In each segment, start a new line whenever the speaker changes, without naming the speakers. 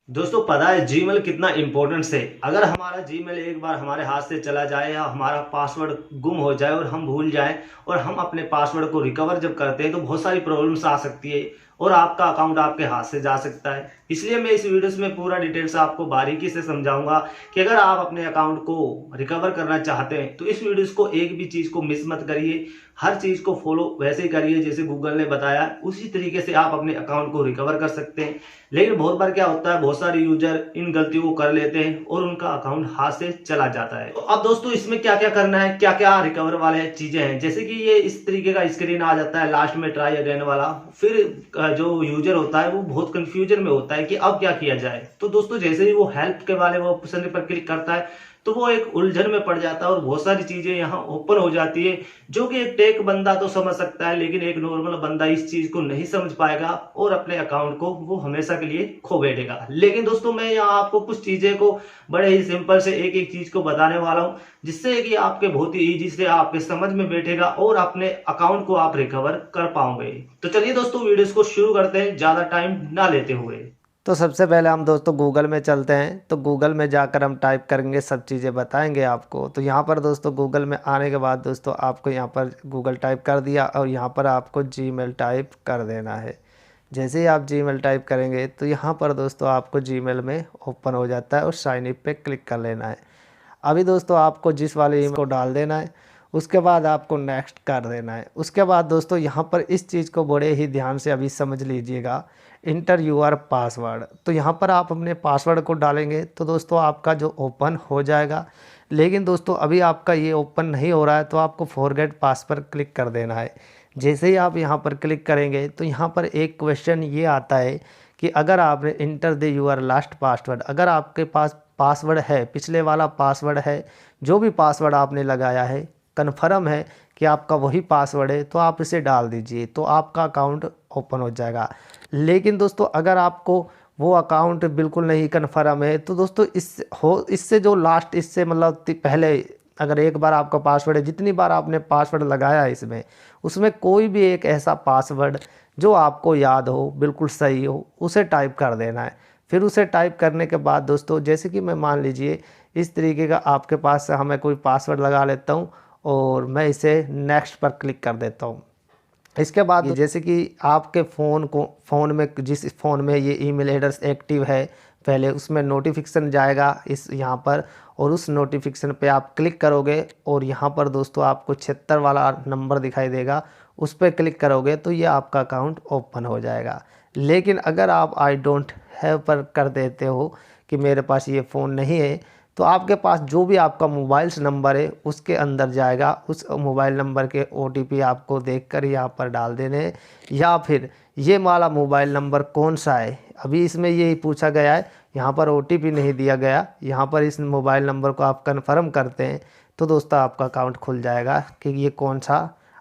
दोस्तों पता है जीमेल कितना इम्पोर्टेंट है। अगर हमारा जीमेल एक बार हमारे हाथ से चला जाए या हमारा पासवर्ड गुम हो जाए और हम भूल जाएं और हम अपने पासवर्ड को रिकवर जब करते हैं तो बहुत सारी प्रॉब्लम्स आ सकती है और आपका अकाउंट आपके हाथ से जा सकता है। इसलिए मैं इस वीडियो में पूरा डिटेल से आपको बारीकी से समझाऊंगा कि अगर आप अपने अकाउंट को रिकवर करना चाहते हैं तो इस वीडियो को एक भी चीज को मिस मत करिए। हर चीज को फॉलो वैसे ही करिए जैसे गूगल ने बताया, उसी तरीके से आप अपने अकाउंट को रिकवर कर सकते हैं। लेकिन बहुत बार क्या होता है, बहुत सारे यूजर इन गलतियों को कर लेते हैं और उनका अकाउंट हाथ से चला जाता है। तो अब दोस्तों इसमें क्या क्या करना है, क्या क्या रिकवर वाले चीजें हैं, जैसे कि ये इस तरीके का स्क्रीन आ जाता है लास्ट में ट्राई अगेन वाला। फिर जो यूजर होता है वो बहुत कंफ्यूजन में होता है कि अब क्या किया जाए। तो दोस्तों जैसे ही वो हेल्प के वाले वो ऑप्शन पर क्लिक करता है तो वो एक उलझन में पड़ जाता है और बहुत सारी चीजें यहाँ ओपन हो जाती है जो कि एक टेक बंदा तो समझ सकता है, लेकिन एक नॉर्मल बंदा इस चीज को नहीं समझ पाएगा और अपने अकाउंट को वो हमेशा के लिए खो बैठेगा। लेकिन दोस्तों मैं यहाँ आपको कुछ चीजें को बड़े ही सिंपल से एक एक चीज को बताने वाला हूँ जिससे कि आपके बहुत ही इजी से आपके समझ में बैठेगा और अपने अकाउंट को आप रिकवर कर पाओगे। तो चलिए दोस्तों वीडियो को शुरू करते हैं ज्यादा टाइम ना लेते हुए।
तो सबसे पहले हम दोस्तों गूगल में चलते हैं। तो गूगल में जाकर हम टाइप करेंगे, सब चीज़ें बताएंगे आपको। तो यहाँ पर दोस्तों गूगल में आने के बाद दोस्तों आपको यहाँ पर गूगल टाइप कर दिया और यहाँ पर आपको जीमेल टाइप कर देना है। जैसे ही आप जीमेल टाइप करेंगे तो यहाँ पर दोस्तों आपको जीमेल में ओपन हो जाता है और साइन इन पे क्लिक कर लेना है। अभी दोस्तों आपको जिस वाले ईमेल को डाल देना है, उसके बाद आपको नेक्स्ट कर देना है। उसके बाद दोस्तों यहाँ पर इस चीज़ को बड़े ही ध्यान से अभी समझ लीजिएगा, इंटर यूर पासवर्ड। तो यहाँ पर आप अपने पासवर्ड को डालेंगे तो दोस्तों आपका जो ओपन हो जाएगा। लेकिन दोस्तों अभी आपका ये ओपन नहीं हो रहा है तो आपको फॉरगेट पास पर क्लिक कर देना है। जैसे ही आप यहाँ पर क्लिक करेंगे तो यहाँ पर एक क्वेश्चन ये आता है कि अगर आपने enter the your last password, अगर आपके पास पासवर्ड है, पिछले वाला पासवर्ड है, जो भी पासवर्ड आपने लगाया है कन्फर्म है कि आपका वही पासवर्ड है तो आप इसे डाल दीजिए तो आपका अकाउंट ओपन हो जाएगा। लेकिन दोस्तों अगर आपको वो अकाउंट बिल्कुल नहीं कन्फर्म है तो दोस्तों इससे जो लास्ट, इससे मतलब पहले अगर एक बार आपका पासवर्ड है, जितनी बार आपने पासवर्ड लगाया है इसमें, उसमें कोई भी एक ऐसा पासवर्ड जो आपको याद हो, बिल्कुल सही हो, उसे टाइप कर देना है। फिर उसे टाइप करने के बाद दोस्तों जैसे कि मैं मान लीजिए इस तरीके का आपके पास से हमें कोई पासवर्ड लगा लेता हूँ और मैं इसे नेक्स्ट पर क्लिक कर देता हूँ। इसके बाद जैसे कि आपके फ़ोन में, जिस फ़ोन में ये ईमेल एड्रेस एक्टिव है पहले, उसमें नोटिफिकेशन जाएगा इस यहाँ पर, और उस नोटिफिकेशन पे आप क्लिक करोगे और यहाँ पर दोस्तों आपको 76 वाला नंबर दिखाई देगा, उस पर क्लिक करोगे तो ये आपका अकाउंट ओपन हो जाएगा। लेकिन अगर आप आई डोंट हैव पर कर देते हो कि मेरे पास ये फ़ोन नहीं है, तो आपके पास जो भी आपका मोबाइल नंबर है उसके अंदर जाएगा, उस मोबाइल नंबर के OTP आपको देखकर यहाँ पर डाल देने हैं। या फिर ये वाला मोबाइल नंबर कौन सा है, अभी इसमें यही पूछा गया है, यहाँ पर OTP नहीं दिया गया, यहाँ पर इस मोबाइल नंबर को आप कन्फर्म करते हैं तो दोस्तों आपका अकाउंट खुल जाएगा कि ये कौन सा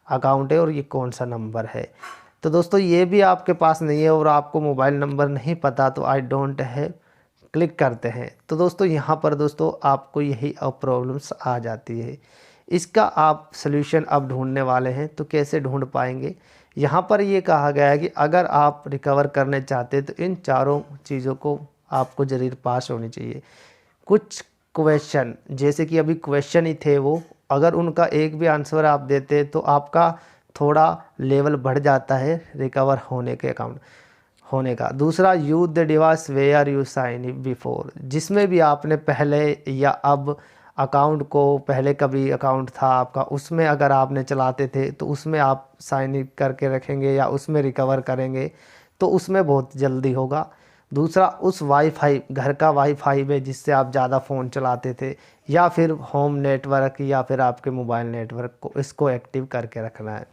अकाउंट है और ये कौन सा नंबर है। तो दोस्तों ये भी आपके पास नहीं है और आपको मोबाइल नंबर नहीं पता तो आई डोंट हैव क्लिक करते हैं तो दोस्तों यहाँ पर दोस्तों आपको यही प्रॉब्लम्स आ जाती है। इसका आप सल्यूशन अब ढूंढने वाले हैं। तो कैसे ढूंढ पाएंगे, यहाँ पर ये कहा गया है कि अगर आप रिकवर करने चाहते हैं तो इन चारों चीज़ों को आपको ज़रूर पास होनी चाहिए। कुछ क्वेश्चन, जैसे कि अभी क्वेश्चन ही थे वो, अगर उनका एक भी आंसर आप देते तो आपका थोड़ा लेवल बढ़ जाता है रिकवर होने के अकाउंट होने का। दूसरा, use the device where you sign in before, जिसमें भी आपने पहले या अब अकाउंट को, पहले कभी अकाउंट था आपका उसमें अगर आपने चलाते थे तो उसमें आप साइन इन करके रखेंगे या उसमें रिकवर करेंगे तो उसमें बहुत जल्दी होगा। दूसरा, उस वाईफाई, घर का वाईफाई में जिससे आप ज़्यादा फ़ोन चलाते थे, या फिर होम नेटवर्क या फिर आपके मोबाइल नेटवर्क को, इसको एक्टिव करके रखना है।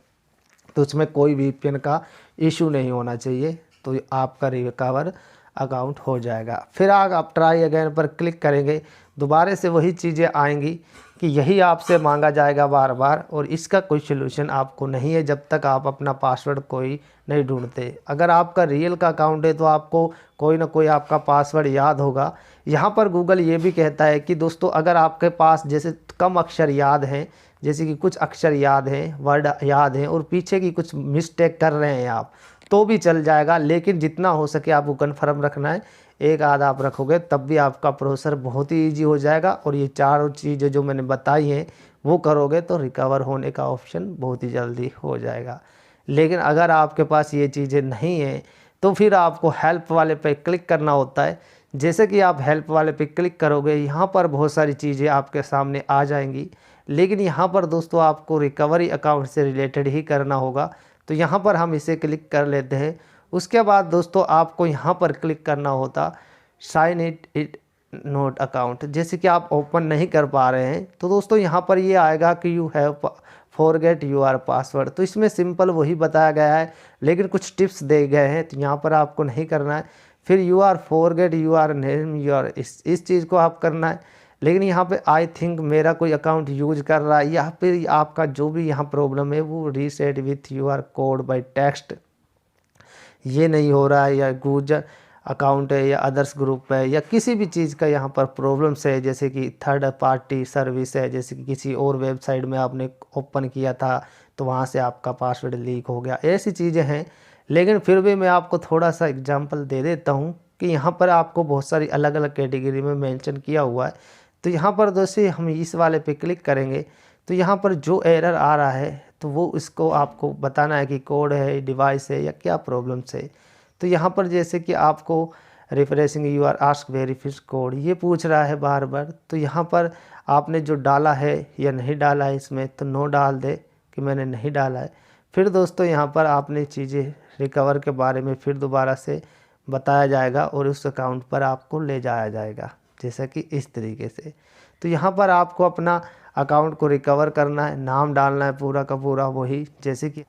तो उसमें कोई VPN का इशू नहीं होना चाहिए तो आपका रिकवर अकाउंट हो जाएगा। फिर आप ट्राई अगेन पर क्लिक करेंगे, दोबारा से वही चीज़ें आएंगी कि यही आपसे मांगा जाएगा बार बार, और इसका कोई सलूशन आपको नहीं है जब तक आप अपना पासवर्ड कोई नहीं ढूंढते। अगर आपका रियल का अकाउंट है तो आपको कोई ना कोई आपका पासवर्ड याद होगा। यहाँ पर गूगल ये भी कहता है कि दोस्तों अगर आपके पास जैसे कम अक्षर याद हैं, जैसे कि कुछ अक्षर याद हैं, वर्ड याद हैं और पीछे की कुछ मिस्टेक कर रहे हैं आप, तो भी चल जाएगा। लेकिन जितना हो सके आपको कन्फर्म रखना है, एक आध आप रखोगे तब भी आपका प्रोसेसर बहुत ही ईजी हो जाएगा। और ये चारों चीज़ें जो मैंने बताई हैं वो करोगे तो रिकवर होने का ऑप्शन बहुत ही जल्दी हो जाएगा। लेकिन अगर आपके पास ये चीज़ें नहीं हैं तो फिर आपको हेल्प वाले पे क्लिक करना होता है। जैसे कि आप हेल्प वाले पे क्लिक करोगे, यहाँ पर बहुत सारी चीज़ें आपके सामने आ जाएंगी, लेकिन यहाँ पर दोस्तों आपको रिकवरी अकाउंट से रिलेटेड ही करना होगा। तो यहाँ पर हम इसे क्लिक कर लेते हैं। उसके बाद दोस्तों आपको यहाँ पर क्लिक करना होता साइन इट नोट अकाउंट। जैसे कि आप ओपन नहीं कर पा रहे हैं तो दोस्तों यहाँ पर ये आएगा कि you have forget your password. तो इसमें सिंपल वही बताया गया है, लेकिन कुछ टिप्स दे गए हैं तो यहाँ पर आपको नहीं करना है। फिर you are forget your name your, इस चीज़ को आप करना है। लेकिन यहाँ पे आई थिंक मेरा कोई अकाउंट यूज कर रहा है या फिर आपका जो भी यहाँ प्रॉब्लम है वो reset with your code by text ये नहीं हो रहा है, या गूगल अकाउंट है या अदर्स ग्रुप है या किसी भी चीज़ का यहाँ पर प्रॉब्लम्स है, जैसे कि थर्ड पार्टी सर्विस है, जैसे कि किसी और वेबसाइट में आपने ओपन किया था तो वहाँ से आपका पासवर्ड लीक हो गया, ऐसी चीज़ें हैं। लेकिन फिर भी मैं आपको थोड़ा सा एग्जांपल दे देता हूँ कि यहाँ पर आपको बहुत सारी अलग अलग कैटेगरी में मेंशन किया हुआ है। तो यहाँ पर दोस्तों हम इस वाले पे क्लिक करेंगे तो यहाँ पर जो एरर आ रहा है तो वो इसको आपको बताना है कि कोड है, डिवाइस है या क्या प्रॉब्लम्स है। तो यहाँ पर जैसे कि आपको refreshing you are ask verified code ये पूछ रहा है बार बार, तो यहाँ पर आपने जो डाला है या नहीं डाला है इसमें तो नो डाल दे कि मैंने नहीं डाला है। फिर दोस्तों यहाँ पर आपने चीज़ें रिकवर के बारे में फिर दोबारा से बताया जाएगा और उस अकाउंट पर आपको ले जाया जाएगा, जैसा कि इस तरीके से। तो यहाँ पर आपको अपना अकाउंट को रिकवर करना है, नाम डालना है पूरा का पूरा वही जैसे कि।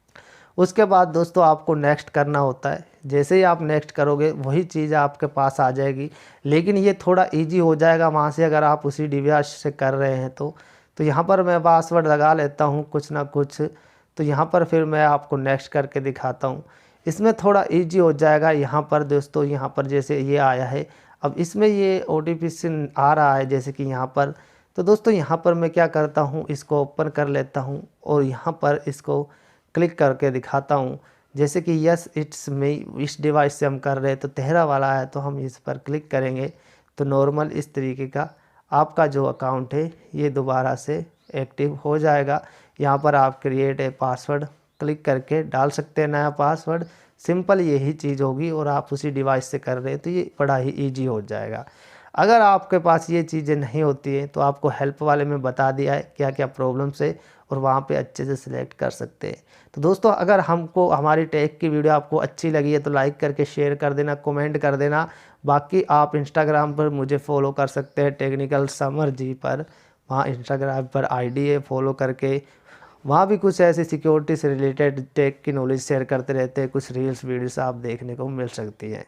उसके बाद दोस्तों आपको नेक्स्ट करना होता है। जैसे ही आप नेक्स्ट करोगे वही चीज़ आपके पास आ जाएगी, लेकिन ये थोड़ा इजी हो जाएगा वहाँ से अगर आप उसी डिवाइस से कर रहे हैं तो यहाँ पर मैं पासवर्ड लगा लेता हूँ कुछ ना कुछ। तो यहाँ पर फिर मैं आपको नेक्स्ट करके दिखाता हूँ, इसमें थोड़ा इजी हो जाएगा। यहाँ पर दोस्तों यहाँ पर जैसे ये आया है, अब इसमें ये OTP से आ रहा है जैसे कि यहाँ पर। तो दोस्तों यहाँ पर मैं क्या करता हूँ, इसको ओपन कर लेता हूँ और यहाँ पर इसको क्लिक करके दिखाता हूँ। जैसे कि यस इट्स मी, इस डिवाइस से हम कर रहे हैं तो 13 वाला है तो हम इस पर क्लिक करेंगे तो नॉर्मल इस तरीके का आपका जो अकाउंट है ये दोबारा से एक्टिव हो जाएगा। यहाँ पर आप क्रिएट ए पासवर्ड क्लिक करके डाल सकते हैं नया पासवर्ड, सिंपल यही चीज़ होगी और आप उसी डिवाइस से कर रहे हैं तो ये बड़ा ही ईजी हो जाएगा। अगर आपके पास ये चीज़ें नहीं होती हैं तो आपको हेल्प वाले में बता दिया है क्या क्या प्रॉब्लम्स है और वहाँ पे अच्छे से सिलेक्ट कर सकते हैं। तो दोस्तों अगर हमको हमारी टेक की वीडियो आपको अच्छी लगी है तो लाइक करके शेयर कर देना, कमेंट कर देना। बाकी आप इंस्टाग्राम पर मुझे फॉलो कर सकते हैं टेक्निकल समर जी पर, वहाँ इंस्टाग्राम पर आईडी है, फॉलो करके वहाँ भी कुछ ऐसी सिक्योरिटी से रिलेटेड टेक की नॉलेज शेयर करते रहते हैं, कुछ रील्स वीडियोस आप देखने को मिल सकती हैं।